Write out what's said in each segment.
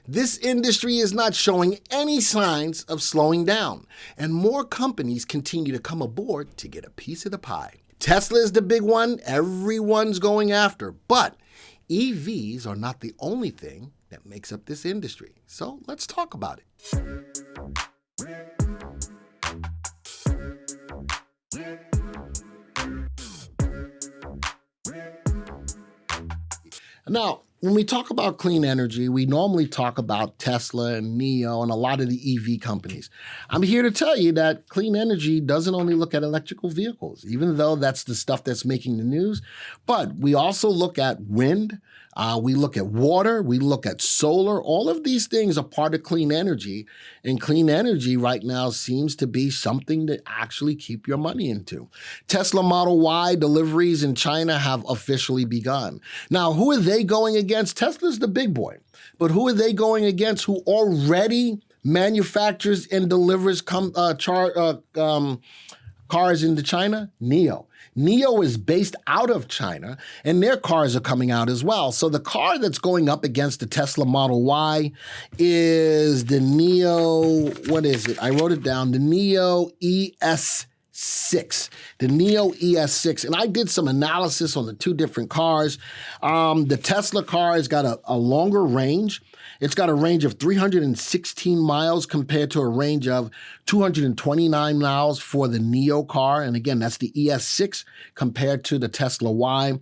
This industry is not showing any signs of slowing down, and more companies continue to come aboard to get a piece of the pie. Tesla is the big one everyone's going after, but EVs are not the only thing that makes up this industry. So let's talk about it. Now, when we talk about clean energy, we normally talk about Tesla and NIO and a lot of the EV companies. I'm here to tell you that clean energy doesn't only look at electrical vehicles, even though that's the stuff that's making the news, but we also look at wind, we look at water, we look at solar. All of these things are part of clean energy, and clean energy right now seems to be something to actually keep your money into. Tesla Model Y deliveries in China have officially begun. Now, who are they going against? Tesla's the big boy, but who are they going against who already manufactures and delivers cars into China? NIO. NIO is based out of China, and their cars are coming out as well. So the car that's going up against the Tesla Model Y is the NIO, what is it? I wrote it down, the NIO ES6. The NIO ES6. And I did some analysis on the two different cars. The Tesla car has got a longer range. It's got a range of 316 miles compared to a range of 229 miles for the NIO car. And again, that's the ES6 compared to the Tesla Y.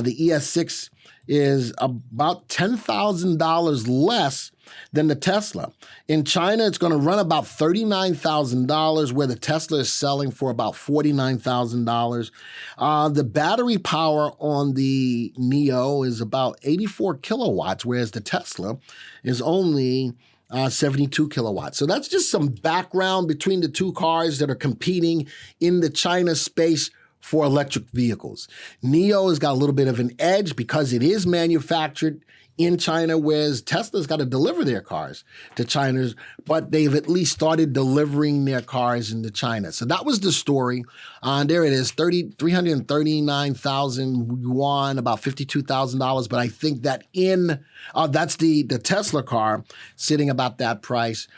The ES6 is about $10,000 less than the Tesla. In China, it's going to run about $39,000, where the Tesla is selling for about $49,000. The battery power on the NIO is about 84 kilowatts, whereas the Tesla is only 72 kilowatts. So that's just some background between the two cars that are competing in the China space for electric vehicles. NIO has got a little bit of an edge because it is manufactured in China, whereas Tesla's got to deliver their cars to China, but they've at least started delivering their cars into China. So that was the story. There it is, 339,000 yuan, about $52,000. But I think that that's the Tesla car sitting about that price.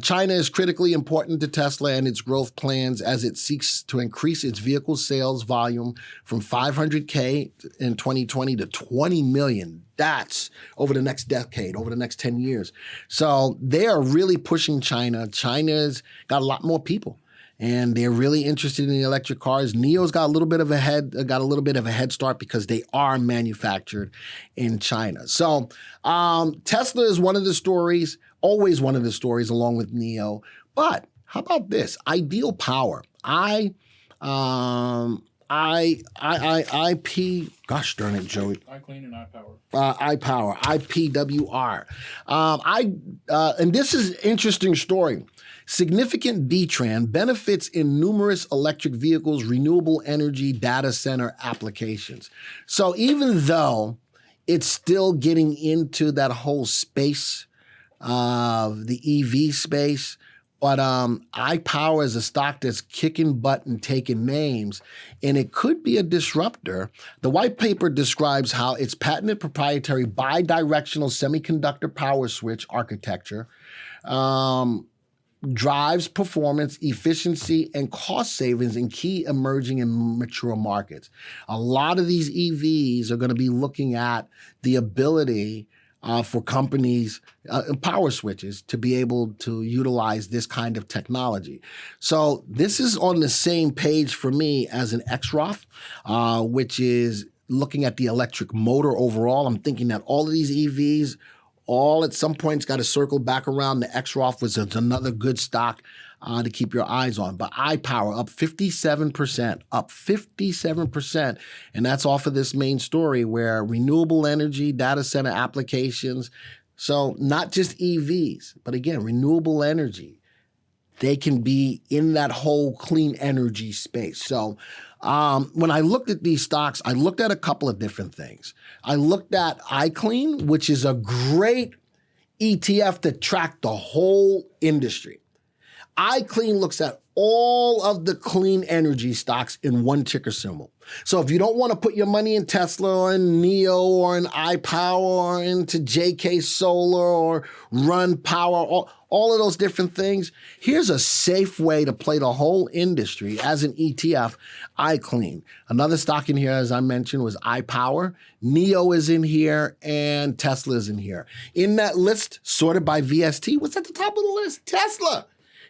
China is critically important to Tesla and its growth plans as it seeks to increase its vehicle sales volume from 500K in 2020 to 20 million. That's over the next decade, over the next 10 years. So they are really pushing China. China's got a lot more people, and they're really interested in the electric cars. NIO's got a little bit of a head start because they are manufactured in China. So Tesla is one of the stories, always one of the stories, along with NIO. But how about this? Ideal Power. Gosh darn it, Joey. iClean and iPower. iPower, IPWR. And this is an interesting story. Significant DTRAN benefits in numerous electric vehicles, renewable energy, data center applications. So even though it's still getting into that whole space of the EV space, but iPower is a stock that's kicking butt and taking names, and it could be a disruptor. The white paper describes how its patented proprietary bidirectional semiconductor power switch architecture drives performance, efficiency, and cost savings in key emerging and mature markets. A lot of these EVs are going to be looking at the ability for companies, power switches, to be able to utilize this kind of technology. So this is on the same page for me as an XROF, which is looking at the electric motor overall. I'm thinking that all of these EVs, all at some point's got to circle back around. The XROF was another good stock to keep your eyes on. But iPower up 57%, and that's off of this main story where renewable energy, data center applications, so not just EVs, but again, renewable energy, they can be in that whole clean energy space. So when I looked at these stocks, I looked at a couple of different things. I looked at iClean, which is a great ETF to track the whole industry. iClean looks at all of the clean energy stocks in one ticker symbol. So if you don't want to put your money in Tesla or in NIO or in iPower or into JK Solar or Run Power, all of those different things, here's a safe way to play the whole industry as an ETF, iClean. Another stock in here, as I mentioned, was iPower. NIO is in here and Tesla is in here. In that list, sorted by VST, what's at the top of the list? Tesla.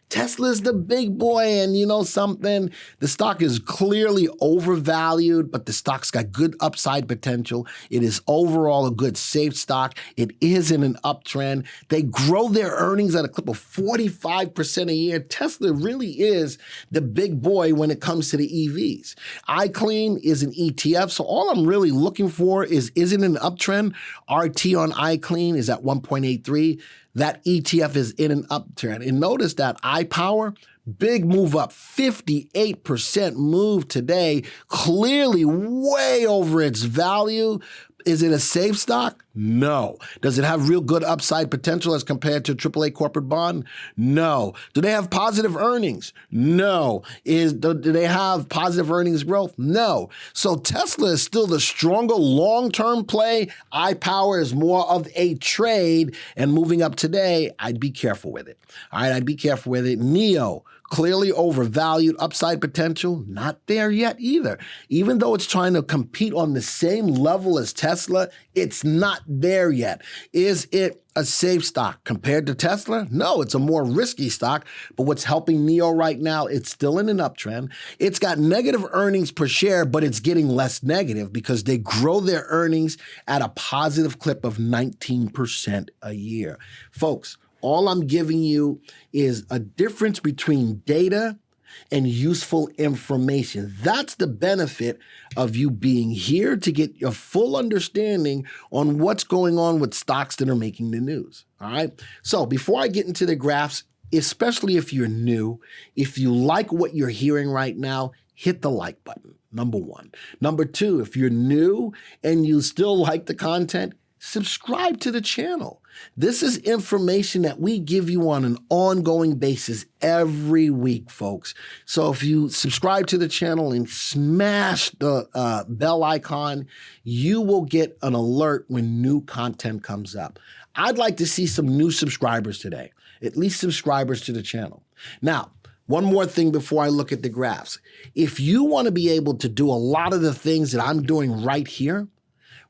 Tesla's the big boy, and you know something? The stock is clearly overvalued, but the stock's got good upside potential. It is overall a good safe stock. It is in an uptrend. They grow their earnings at a clip of 45% a year. Tesla really is the big boy when it comes to the EVs. iClean is an ETF, so all I'm really looking for is it an uptrend? RT on iClean is at 1.83. That ETF is in an uptrend. And notice that iPower, big move up, 58% move today, clearly way over its value. Is it a safe stock? No. Does it have real good upside potential as compared to AAA corporate bond? No. Do they have positive earnings? No. Do they have positive earnings growth? No. So Tesla is still the stronger long-term play. iPower is more of a trade, and moving up today, I'd be careful with it. All right, I'd be careful with it. NIO, clearly overvalued, upside potential, not there yet either. Even though it's trying to compete on the same level as Tesla, it's not there yet. Is it a safe stock compared to Tesla? No, it's a more risky stock, but what's helping NIO right now, it's still in an uptrend. It's got negative earnings per share, but it's getting less negative because they grow their earnings at a positive clip of 19% a year. Folks, all I'm giving you is a difference between data and useful information. That's the benefit of you being here, to get your full understanding on what's going on with stocks that are making the news. All right. So before I get into the graphs, especially if you're new, if you like what you're hearing right now, hit the like button, number one. Number two, if you're new and you still like the content, subscribe to the channel. This is information that we give you on an ongoing basis every week, folks. So if you subscribe to the channel and smash the bell icon, you will get an alert when new content comes up. I'd like to see some new subscribers today, at least subscribers to the channel. Now, one more thing before I look at the graphs. If you want to be able to do a lot of the things that I'm doing right here,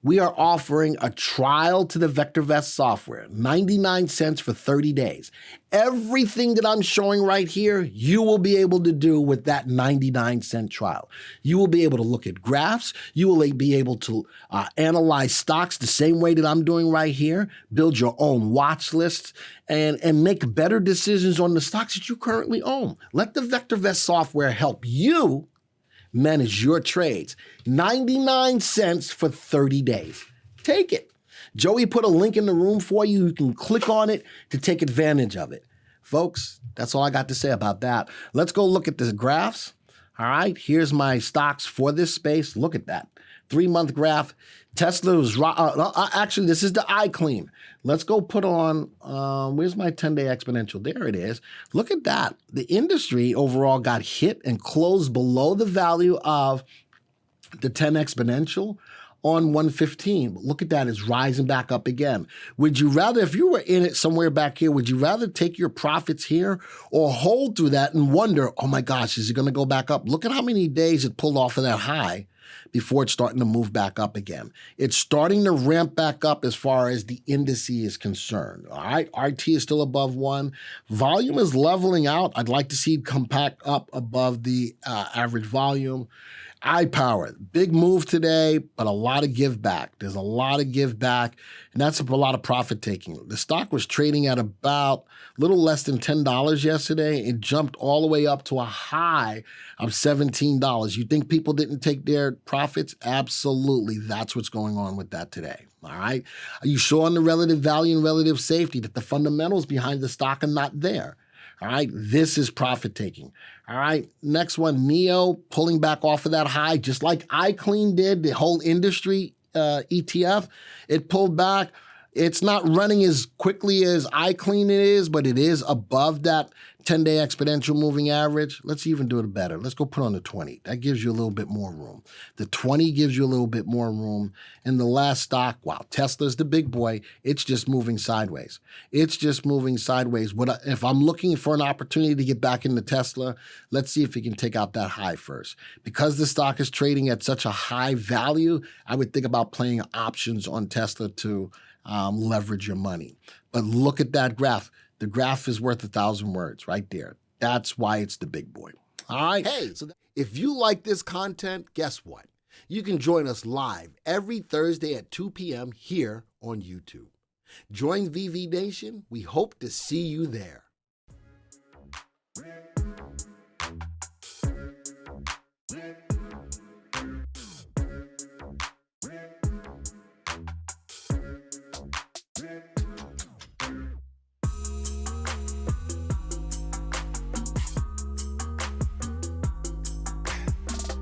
we are offering a trial to the VectorVest software, 99 cents for 30 days. Everything that I'm showing right here, you will be able to do with that 99-cent trial. You will be able to look at graphs. You will be able to analyze stocks the same way that I'm doing right here, build your own watch lists, and make better decisions on the stocks that you currently own. Let the VectorVest software help you manage your trades. 99 cents for 30 days. Take it. Joey put a link in the room for you. You can click on it to take advantage of it. Folks, that's all I got to say about that. Let's go look at the graphs. All right, here's my stocks for this space. Look at that. 3-month graph. Tesla was, actually, this is the iClean. Let's go put on, where's my 10-day exponential? There it is. Look at that. The industry overall got hit and closed below the value of the 10 exponential on 115. But look at that, it's rising back up again. Would you rather, if you were in it somewhere back here, would you rather take your profits here or hold through that and wonder, oh my gosh, is it going to go back up? Look at how many days it pulled off of that high before it's starting to move back up again. It's starting to ramp back up as far as the indice is concerned. All right, RT is still above 1. Volume is leveling out. I'd like to see it come back up above the average volume. iPower, big move today, but a lot of give back. There's a lot of give back, and that's a lot of profit taking. The stock was trading at about a little less than $10 yesterday. It jumped all the way up to a high of $17. You think people didn't take their profits? Absolutely. That's what's going on with that today. All right. Are you sure on the relative value and relative safety that the fundamentals behind the stock are not there? All right, this is profit taking. All right, next one, NIO pulling back off of that high, just like iClean did, the whole industry ETF. It pulled back. It's not running as quickly as iClean is, but it is above that 10-day exponential moving average, let's even do it better. Let's go put on the 20. That gives you a little bit more room. The 20 gives you a little bit more room. And the last stock, wow, Tesla's the big boy. It's just moving sideways. It's just moving sideways. If I'm looking for an opportunity to get back into Tesla, let's see if we can take out that high first. Because the stock is trading at such a high value, I would think about playing options on Tesla to leverage your money. But look at that graph. The graph is worth 1,000 words right there. That's why it's the big boy. All right. Hey, so if you like this content, guess what? You can join us live every Thursday at 2 p.m. here on YouTube. Join VV Nation. We hope to see you there.